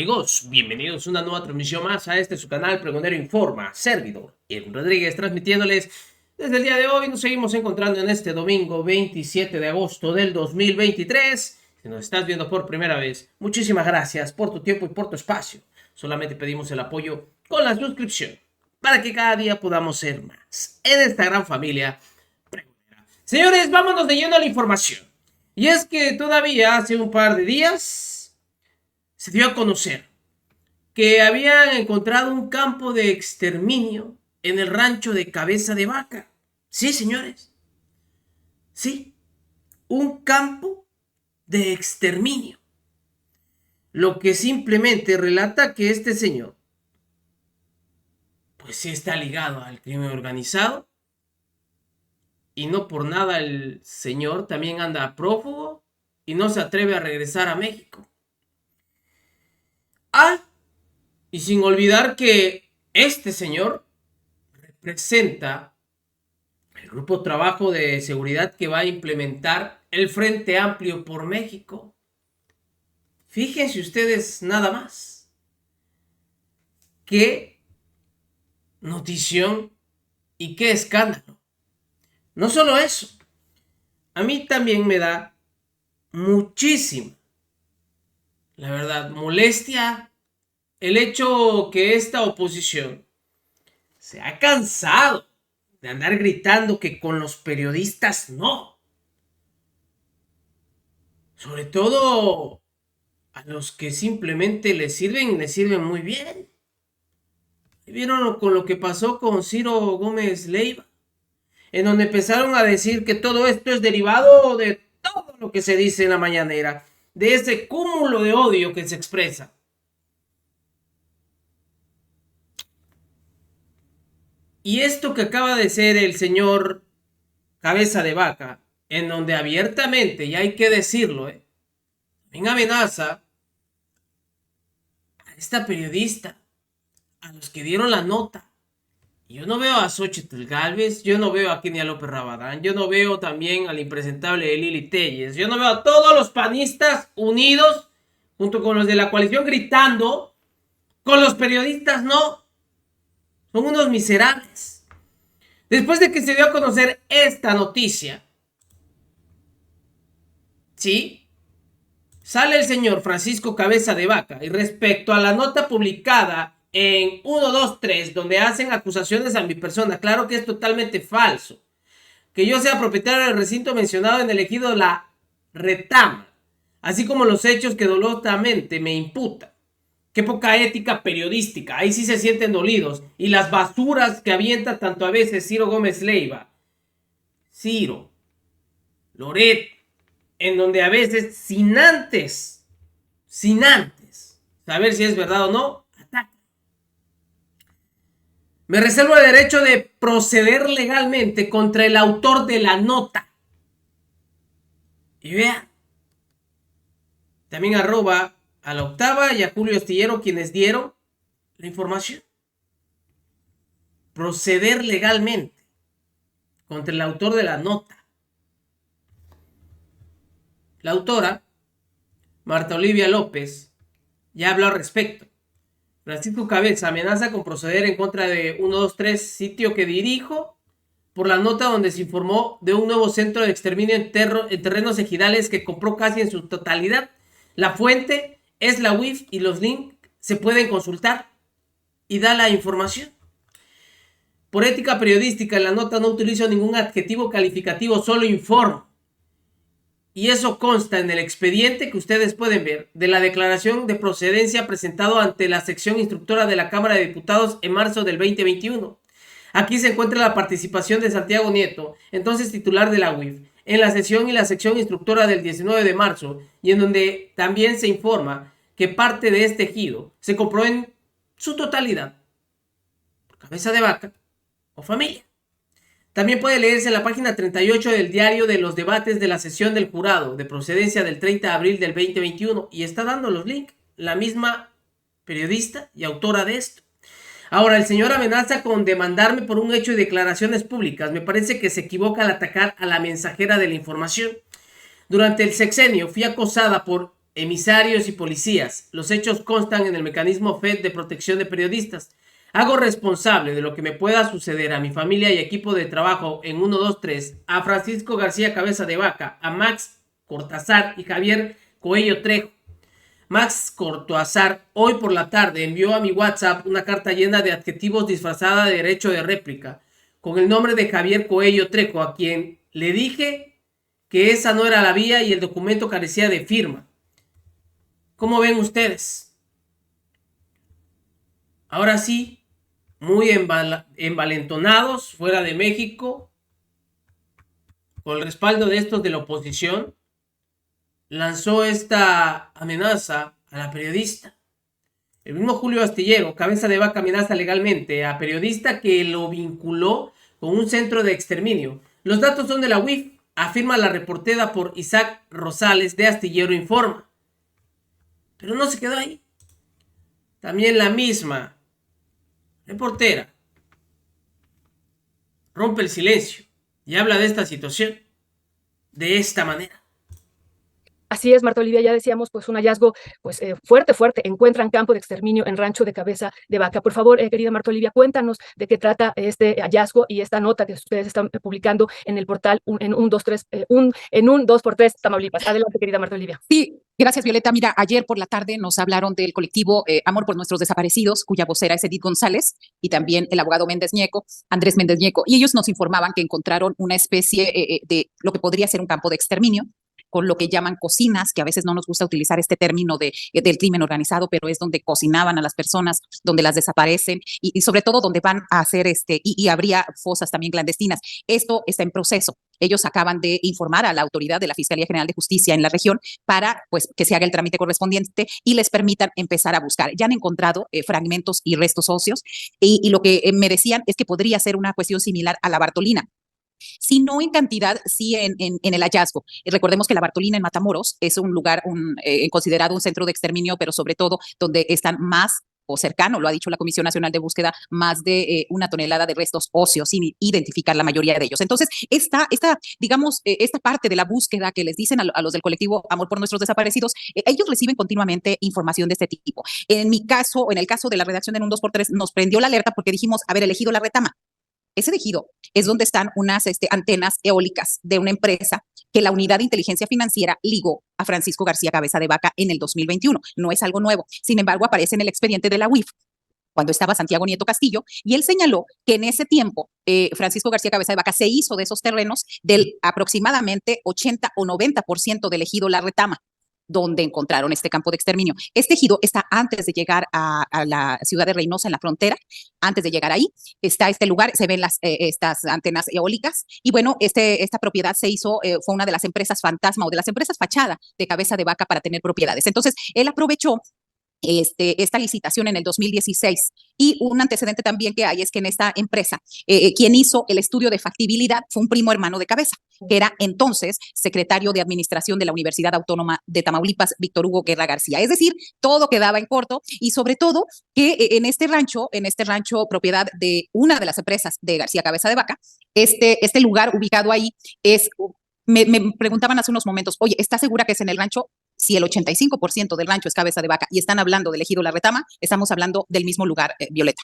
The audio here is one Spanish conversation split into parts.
amigos? Bienvenidos a una nueva transmisión más a su canal Pregonero Informa, servidor Irwin Rodríguez, transmitiéndoles desde el día de hoy. Nos seguimos encontrando en este domingo 27 de agosto del 2023. Si nos estás viendo por primera vez, muchísimas gracias por tu tiempo y por tu espacio. Solamente pedimos el apoyo con la suscripción para que cada día podamos ser más en esta gran familia pregonera. Señores, vámonos de lleno a la información. Y es que todavía hace un par de días se dio a conocer que habían encontrado un campo de exterminio en el rancho de Cabeza de Vaca. Sí, señores. Sí, un campo de exterminio. Lo que simplemente relata que este señor, pues sí está ligado al crimen organizado. Y no por nada el señor también anda prófugo y no se atreve a regresar a México. Y sin olvidar que este señor representa el grupo de trabajo de seguridad que va a implementar el Frente Amplio por México. Fíjense ustedes nada más. Qué notición y qué escándalo. No solo eso, a mí también me da muchísima, la verdad, molestia el hecho que esta oposición se ha cansado de andar gritando que con los periodistas no. Sobre todo a los que simplemente les sirven muy bien. ¿Vieron con lo que pasó con Ciro Gómez Leiva? En donde empezaron a decir que todo esto es derivado de todo lo que se dice en la mañanera, de ese cúmulo de odio que se expresa. Y esto que acaba de ser el señor Cabeza de Vaca, en donde abiertamente, y hay que decirlo, también amenaza a esta periodista, a los que dieron la nota. Yo no veo a Xochitl Gálvez, yo no veo a Kenia López Rabadán, yo no veo también al impresentable Lili Telles, yo no veo a todos los panistas unidos, junto con los de la coalición, gritando, con los periodistas no. Son unos miserables. Después de que se dio a conocer esta noticia, ¿sí? Sale el señor Francisco Cabeza de Vaca y respecto a la nota publicada en 123, donde hacen acusaciones a mi persona, claro que es totalmente falso. Que yo sea propietario del recinto mencionado en el ejido La Retama, así como los hechos que dolorosamente me imputan. Qué poca ética periodística, ahí sí se sienten dolidos. Y las basuras que avienta tanto a veces Ciro Gómez Leiva, Ciro, Loret, en donde a veces sin antes saber si es verdad o no, ataca. Me reservo el derecho de proceder legalmente contra el autor de la nota. Y vean, también arroba a La Octava y a Julio Astillero, quienes dieron la información. Proceder legalmente contra el autor de la nota. La autora, Marta Olivia López, ya habló al respecto. Francisco Cabeza amenaza con proceder en contra de 123, sitio que dirijo, por la nota donde se informó de un nuevo centro de exterminio en terrenos ejidales que compró casi en su totalidad. La fuente es la UIF y los links se pueden consultar y da la información. Por ética periodística, en la nota no utilizo ningún adjetivo calificativo, solo informo. Y eso consta en el expediente que ustedes pueden ver de la declaración de procedencia presentado ante la sección instructora de la Cámara de Diputados en marzo del 2021. Aquí se encuentra la participación de Santiago Nieto, entonces titular de la UIF, en la sesión y la sección instructora del 19 de marzo, y en donde también se informa que parte de este ejido se compró en su totalidad por Cabeza de Vaca o familia. También puede leerse en la página 38 del diario de los debates de la sesión del jurado de procedencia del 30 de abril del 2021, y está dando los links la misma periodista y autora de esto. Ahora, el señor amenaza con demandarme por un hecho de declaraciones públicas. Me parece que se equivoca al atacar a la mensajera de la información. Durante el sexenio fui acosada por emisarios y policías. Los hechos constan en el mecanismo FED de protección de periodistas. Hago responsable de lo que me pueda suceder a mi familia y equipo de trabajo en 123 a Francisco García Cabeza de Vaca, a Max Cortázar y Javier Coello Trejo. Max Cortázar hoy por la tarde envió a mi WhatsApp una carta llena de adjetivos disfrazada de derecho de réplica con el nombre de Javier Coello Trejo, a quien le dije que esa no era la vía y el documento carecía de firma. ¿Cómo ven ustedes? Ahora sí, muy envalentonados fuera de México, con el respaldo de estos de la oposición, lanzó esta amenaza a la periodista. El mismo Julio Astillero, Cabeza de Vaca, amenaza legalmente a periodista que lo vinculó con un centro de exterminio. Los datos son de la UIF, afirma la reportera por Isaac Rosales de Astillero Informa. Pero no se quedó ahí. También la misma reportera rompe el silencio y habla de esta situación de esta manera. Así es, Marta Olivia, ya decíamos, pues un hallazgo pues fuerte. Encuentran campo de exterminio en Rancho de Cabeza de Vaca. Por favor, querida Marta Olivia, cuéntanos de qué trata este hallazgo y esta nota que ustedes están publicando en el portal en un 2x3 Tamaulipas. Adelante, querida Marta Olivia. Sí, gracias, Violeta. Mira, ayer por la tarde nos hablaron del colectivo Amor por Nuestros Desaparecidos, cuya vocera es Edith González, y también el abogado Andrés Méndez Ñeco, y ellos nos informaban que encontraron una especie de lo que podría ser un campo de exterminio, con lo que llaman cocinas, que a veces no nos gusta utilizar este término del crimen organizado, pero es donde cocinaban a las personas, donde las desaparecen y sobre todo donde van a hacer y habría fosas también clandestinas. Esto está en proceso. Ellos acaban de informar a la autoridad de la Fiscalía General de Justicia en la región para pues que se haga el trámite correspondiente y les permitan empezar a buscar. Ya han encontrado fragmentos y restos óseos y lo que me decían es que podría ser una cuestión similar a la Bartolina. Si no en cantidad, sí en el hallazgo. Recordemos que la Bartolina en Matamoros es un lugar considerado un centro de exterminio, pero sobre todo donde están más o cercano, lo ha dicho la Comisión Nacional de Búsqueda, más de 1 tonelada de restos óseos sin identificar la mayoría de ellos. Entonces, digamos, esta parte de la búsqueda que les dicen a los del colectivo Amor por Nuestros Desaparecidos, ellos reciben continuamente información de este tipo. En mi caso, en el caso de la redacción de un 2x3, nos prendió la alerta porque dijimos haber elegido la retama. Ese ejido es donde están unas antenas eólicas de una empresa que la Unidad de Inteligencia Financiera ligó a Francisco García Cabeza de Vaca en el 2021. No es algo nuevo. Sin embargo, aparece en el expediente de la UIF cuando estaba Santiago Nieto Castillo, y él señaló que en ese tiempo Francisco García Cabeza de Vaca se hizo de esos terrenos del aproximadamente 80 o 90% del ejido La Retama, donde encontraron este campo de exterminio. Este ejido está antes de llegar a la ciudad de Reynosa, en la frontera. Antes de llegar ahí está este lugar, se ven estas antenas eólicas, y bueno, esta propiedad se hizo, fue una de las empresas fantasma o de las empresas fachada de Cabeza de Vaca para tener propiedades. Entonces, él aprovechó esta licitación en el 2016, y un antecedente también que hay es que en esta empresa quien hizo el estudio de factibilidad fue un primo hermano de Cabeza, que era entonces secretario de Administración de la Universidad Autónoma de Tamaulipas, Víctor Hugo Guerra García. Es decir, todo quedaba en corto, y sobre todo que en este rancho propiedad de una de las empresas de García Cabeza de Vaca, este lugar ubicado ahí es... Me preguntaban hace unos momentos, oye, ¿estás segura que es en el rancho? Si el 85% del rancho es Cabeza de Vaca y están hablando del ejido La Retama, estamos hablando del mismo lugar, Violeta.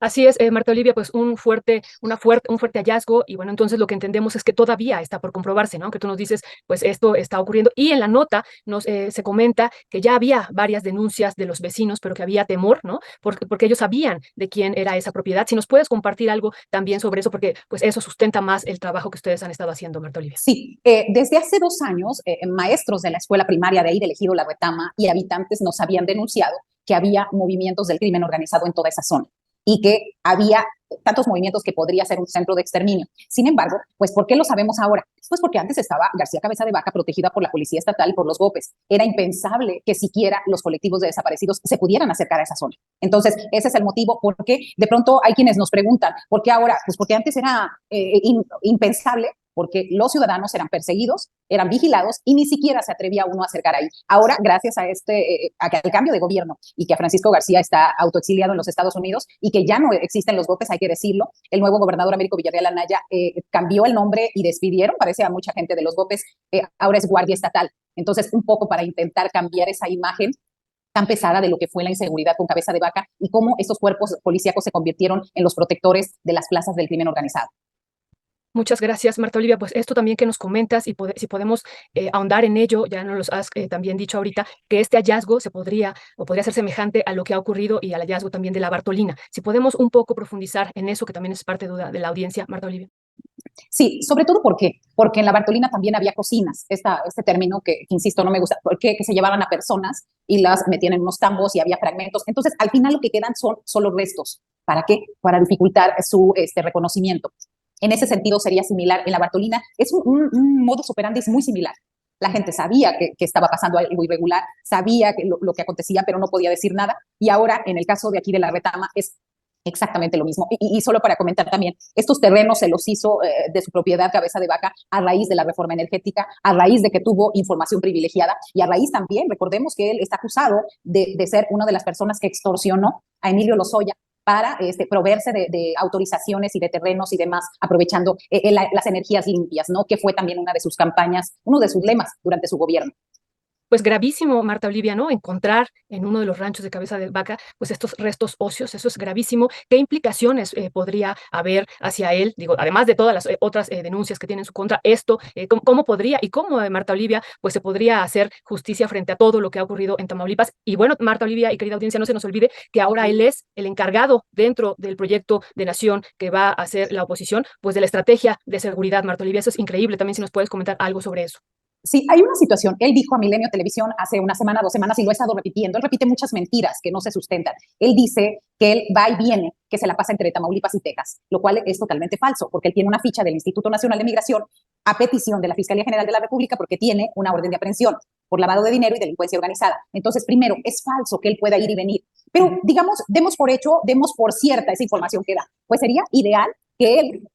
Así es, Marta Olivia, pues un fuerte hallazgo, y bueno, entonces lo que entendemos es que todavía está por comprobarse, ¿no? Que tú nos dices, pues esto está ocurriendo, y en la nota se comenta que ya había varias denuncias de los vecinos, pero que había temor, ¿no? Porque ellos sabían de quién era esa propiedad. Si nos puedes compartir algo también sobre eso, porque pues eso sustenta más el trabajo que ustedes han estado haciendo, Marta Olivia. Sí, desde hace 2 años, maestros de la escuela primaria de ahí, del ejido La Retama, y habitantes nos habían denunciado que había movimientos del crimen organizado en toda esa zona, y que había tantos movimientos que podría ser un centro de exterminio. Sin embargo, pues ¿por qué lo sabemos ahora? Pues porque antes estaba García Cabeza de Vaca protegida por la Policía Estatal y por los GOPES. Era impensable que siquiera los colectivos de desaparecidos se pudieran acercar a esa zona. Entonces, ese es el motivo por qué de pronto hay quienes nos preguntan, ¿por qué ahora? Pues porque antes era impensable porque los ciudadanos eran perseguidos, eran vigilados y ni siquiera se atrevía uno a acercar ahí. Ahora, gracias a al cambio de gobierno y que a Francisco García está autoexiliado en los Estados Unidos y que ya no existen los golpes, hay que decirlo, el nuevo gobernador Américo Villarreal Anaya cambió el nombre y despidieron, parece a mucha gente de los golpes, ahora es Guardia Estatal. Entonces, un poco para intentar cambiar esa imagen tan pesada de lo que fue la inseguridad con Cabeza de Vaca y cómo estos cuerpos policíacos se convirtieron en los protectores de las plazas del crimen organizado. Muchas gracias, Marta Olivia. Pues esto también que nos comentas y si podemos ahondar en ello, ya nos lo has también dicho ahorita, que este hallazgo podría ser semejante a lo que ha ocurrido y al hallazgo también de la Bartolina. Si podemos un poco profundizar en eso, que también es parte de la audiencia, Marta Olivia. Sí, sobre todo porque en la Bartolina también había cocinas, este término que insisto, no me gusta, porque que se llevaban a personas y las metían en unos tambos y había fragmentos. Entonces, al final lo que quedan son solo restos. ¿Para qué? Para dificultar su reconocimiento. En ese sentido sería similar. En la Bartolina es un modus operandi muy similar. La gente sabía que estaba pasando algo irregular, sabía que lo que acontecía, pero no podía decir nada. Y ahora, en el caso de aquí de la Retama, es exactamente lo mismo. Y solo para comentar también, estos terrenos se los hizo de su propiedad Cabeza de Vaca a raíz de la reforma energética, a raíz de que tuvo información privilegiada y a raíz también, recordemos que él está acusado de ser una de las personas que extorsionó a Emilio Lozoya para proveerse de autorizaciones y de terrenos y demás, aprovechando las energías limpias, ¿no? Que fue también una de sus campañas, uno de sus lemas durante su gobierno. Pues gravísimo, Marta Olivia, ¿no? Encontrar en uno de los ranchos de Cabeza de Vaca, pues estos restos óseos, eso es gravísimo. ¿Qué implicaciones podría haber hacia él? Digo, además de todas las otras denuncias que tiene en su contra, esto, ¿cómo podría y cómo, Marta Olivia, pues se podría hacer justicia frente a todo lo que ha ocurrido en Tamaulipas? Y bueno, Marta Olivia y querida audiencia, no se nos olvide que ahora él es el encargado dentro del proyecto de nación que va a hacer la oposición, pues de la estrategia de seguridad, Marta Olivia. Eso es increíble. También si nos puedes comentar algo sobre eso. Sí, hay una situación. Él dijo a Milenio Televisión hace una semana, 2 semanas, y lo he estado repitiendo. Él repite muchas mentiras que no se sustentan. Él dice que él va y viene, que se la pasa entre Tamaulipas y Texas, lo cual es totalmente falso, porque él tiene una ficha del Instituto Nacional de Migración a petición de la Fiscalía General de la República porque tiene una orden de aprehensión por lavado de dinero y delincuencia organizada. Entonces, primero, es falso que él pueda ir y venir. Pero, digamos, demos por cierta esa información que da. Pues sería ideal que él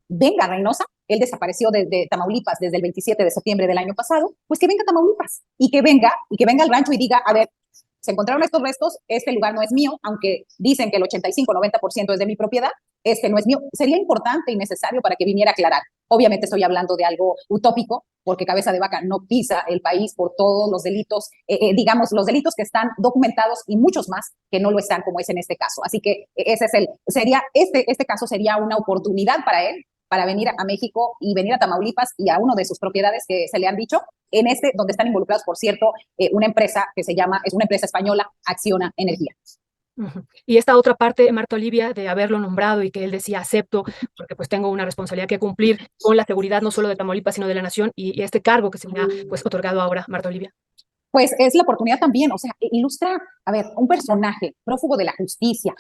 venga a Reynosa. Él desapareció de Tamaulipas desde el 27 de septiembre del año pasado, pues que venga a Tamaulipas y que venga al rancho y diga, a ver, se encontraron estos restos, este lugar no es mío, aunque dicen que el 85-90% es de mi propiedad, este no es mío. Sería importante y necesario para que viniera a aclarar. Obviamente estoy hablando de algo utópico, porque Cabeza de Vaca no pisa el país por todos los delitos, digamos, los delitos que están documentados y muchos más que no lo están, como es en este caso. Así que ese es este caso sería una oportunidad para él para venir a México y venir a Tamaulipas y a uno de sus propiedades que se le han dicho, donde están involucrados, por cierto, una empresa que es una empresa española, Acciona Energía. Y esta otra parte, Marta Olivia, de haberlo nombrado y que él decía, acepto, porque pues tengo una responsabilidad que cumplir con la seguridad no solo de Tamaulipas, sino de la nación, y este cargo que se me ha pues otorgado ahora, Marta Olivia. Pues es la oportunidad también, o sea, ilustra, a ver, un personaje prófugo de la justicia,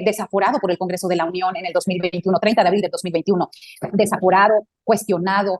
desaforado por el Congreso de la Unión en el 2021, 30 de abril de 2021, desaforado, cuestionado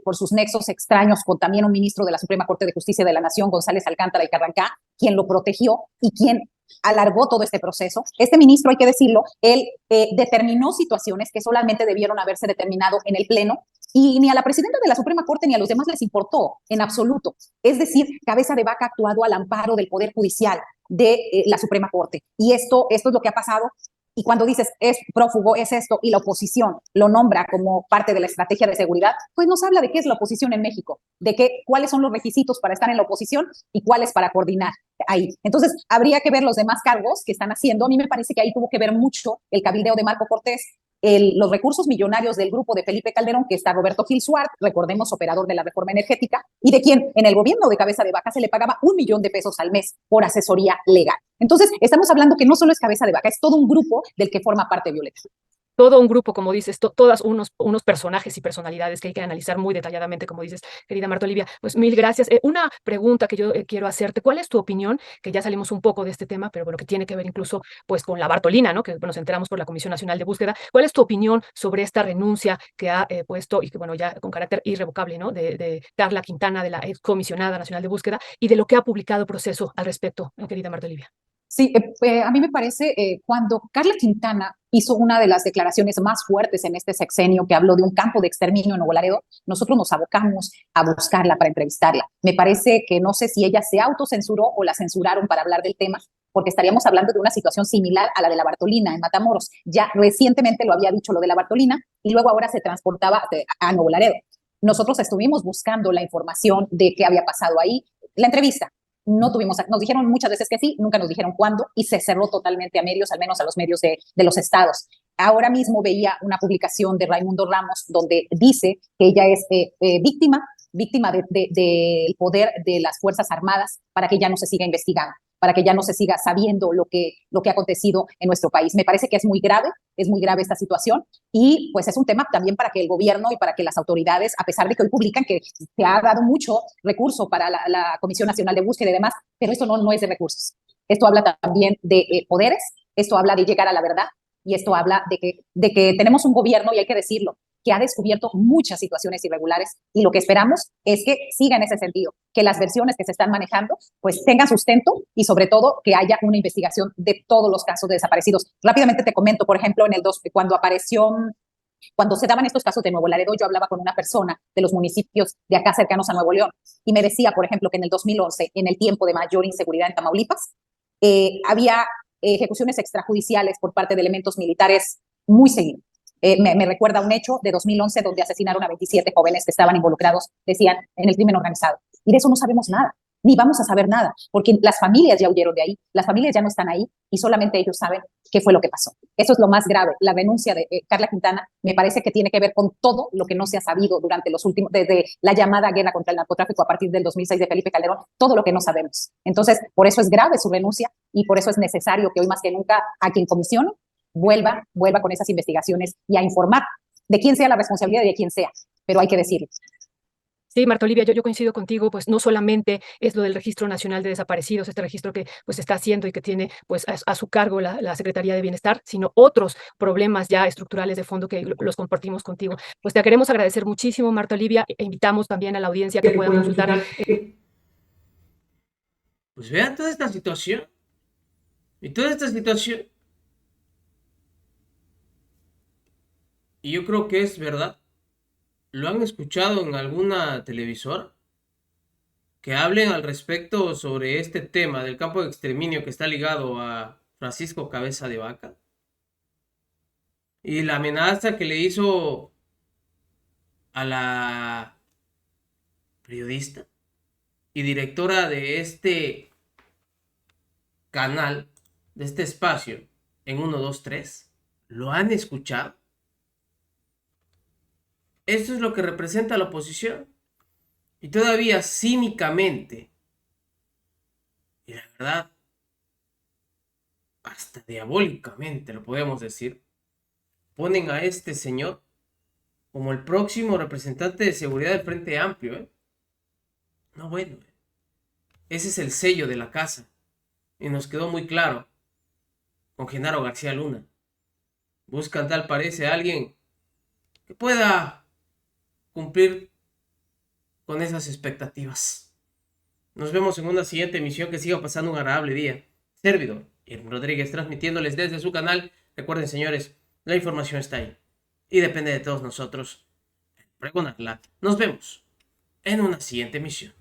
por sus nexos extraños con también un ministro de la Suprema Corte de Justicia de la Nación, González Alcántara y Carrancá, quien lo protegió y quien alargó todo este proceso. Este ministro, hay que decirlo, él determinó situaciones que solamente debieron haberse determinado en el Pleno y ni a la presidenta de la Suprema Corte ni a los demás les importó en absoluto. Es decir, Cabeza de Vaca ha actuado al amparo del Poder Judicial de la Suprema Corte. Y esto es lo que ha pasado. Y cuando dices es prófugo, es esto, y la oposición lo nombra como parte de la estrategia de seguridad, pues nos habla de qué es la oposición en México, cuáles son los requisitos para estar en la oposición y cuáles para coordinar ahí. Entonces, habría que ver los demás cargos que están haciendo. A mí me parece que ahí tuvo que ver mucho el cabildeo de Marco Cortés, los recursos millonarios del grupo de Felipe Calderón, que está Roberto Gil Suárez, recordemos, operador de la reforma energética, y de quien en el gobierno de Cabeza de Vaca se le pagaba $1 millón al mes por asesoría legal. Entonces, estamos hablando que no solo es Cabeza de Vaca, es todo un grupo del que forma parte Violeta. Todo un grupo, como dices, todas unos personajes y personalidades que hay que analizar muy detalladamente, como dices, querida Marta Olivia. Pues mil gracias. Una pregunta que yo quiero hacerte, ¿cuál es tu opinión? Que ya salimos un poco de este tema, pero bueno, que tiene que ver incluso pues con la Bartolina, ¿no? Que nos enteramos por la Comisión Nacional de Búsqueda. ¿Cuál es tu opinión sobre esta renuncia que ha puesto y que bueno, ya con carácter irrevocable, ¿no? De Carla Quintana, de la excomisionada nacional de búsqueda y de lo que ha publicado Proceso al respecto, querida Marta Olivia? Sí, a mí me parece cuando Carla Quintana hizo una de las declaraciones más fuertes en este sexenio, que habló de un campo de exterminio en Nuevo Laredo, nosotros nos abocamos a buscarla para entrevistarla. Me parece que no sé si ella se autocensuró o la censuraron para hablar del tema, porque estaríamos hablando de una situación similar a la de la Bartolina en Matamoros. Ya recientemente lo había dicho lo de la Bartolina y luego ahora se transportaba a Nuevo Laredo. Nosotros estuvimos buscando la información de qué había pasado ahí, la entrevista. No tuvimos, nos dijeron muchas veces que sí, nunca nos dijeron cuándo y se cerró totalmente a medios, al menos a los medios de los estados. Ahora mismo veía una publicación de Raimundo Ramos donde dice que ella es víctima del poder de las Fuerzas Armadas para que ya no se siga investigando, para que ya no se siga sabiendo lo que ha acontecido en nuestro país. Me parece que es muy grave esta situación y pues es un tema también para que el gobierno y para que las autoridades, a pesar de que hoy publican que se ha dado mucho recurso para la Comisión Nacional de Búsqueda y demás, pero esto no es de recursos. Esto habla también de poderes, esto habla de llegar a la verdad y esto habla de que tenemos un gobierno, y hay que decirlo, que ha descubierto muchas situaciones irregulares y lo que esperamos es que siga en ese sentido, que las versiones que se están manejando pues tengan sustento y sobre todo que haya una investigación de todos los casos de desaparecidos. Rápidamente te comento, por ejemplo, cuando se daban estos casos de Nuevo Laredo, yo hablaba con una persona de los municipios de acá cercanos a Nuevo León y me decía, por ejemplo, que en el 2011, en el tiempo de mayor inseguridad en Tamaulipas, había ejecuciones extrajudiciales por parte de elementos militares muy seguido. Me recuerda un hecho de 2011 donde asesinaron a 27 jóvenes que estaban involucrados, decían, en el crimen organizado. Y de eso no sabemos nada, ni vamos a saber nada, porque las familias ya huyeron de ahí, las familias ya no están ahí y solamente ellos saben qué fue lo que pasó. Eso es lo más grave. La renuncia de Carla Quintana me parece que tiene que ver con todo lo que no se ha sabido durante los últimos, desde la llamada guerra contra el narcotráfico a partir del 2006 de Felipe Calderón, todo lo que no sabemos. Entonces, por eso es grave su renuncia y por eso es necesario que hoy más que nunca a quien comisione vuelva con esas investigaciones y a informar de quién sea la responsabilidad y de quién sea, pero hay que decirlo. Sí, Marta Olivia, yo coincido contigo, pues no solamente es lo del Registro Nacional de Desaparecidos, este registro que pues está haciendo y que tiene pues a su cargo la Secretaría de Bienestar, sino otros problemas ya estructurales de fondo que los compartimos contigo. Pues te queremos agradecer muchísimo, Marta Olivia, e invitamos también a la audiencia que pueda consultar. Pues vean toda esta situación. Y toda esta situación. Y yo creo que es verdad. ¿Lo han escuchado en alguna televisora? Que hablen al respecto sobre este tema del campo de exterminio que está ligado a Francisco Cabeza de Vaca. Y la amenaza que le hizo a la periodista y directora de este canal, de este espacio, en 1, 2, 3. ¿Lo han escuchado? Esto es lo que representa la oposición. Y todavía cínicamente, y la verdad, hasta diabólicamente lo podemos decir, ponen a este señor como el próximo representante de seguridad del Frente Amplio, ¿eh? No, bueno, ese es el sello de la casa. Y nos quedó muy claro con Genaro García Luna. Buscan, tal parece, a alguien que pueda cumplir con esas expectativas. Nos vemos en una siguiente emisión. Que siga pasando un agradable día. Servidor Irving Rodríguez, transmitiéndoles desde su canal. Recuerden, señores, la información está ahí y depende de todos nosotros pregonarla. Nos vemos en una siguiente emisión.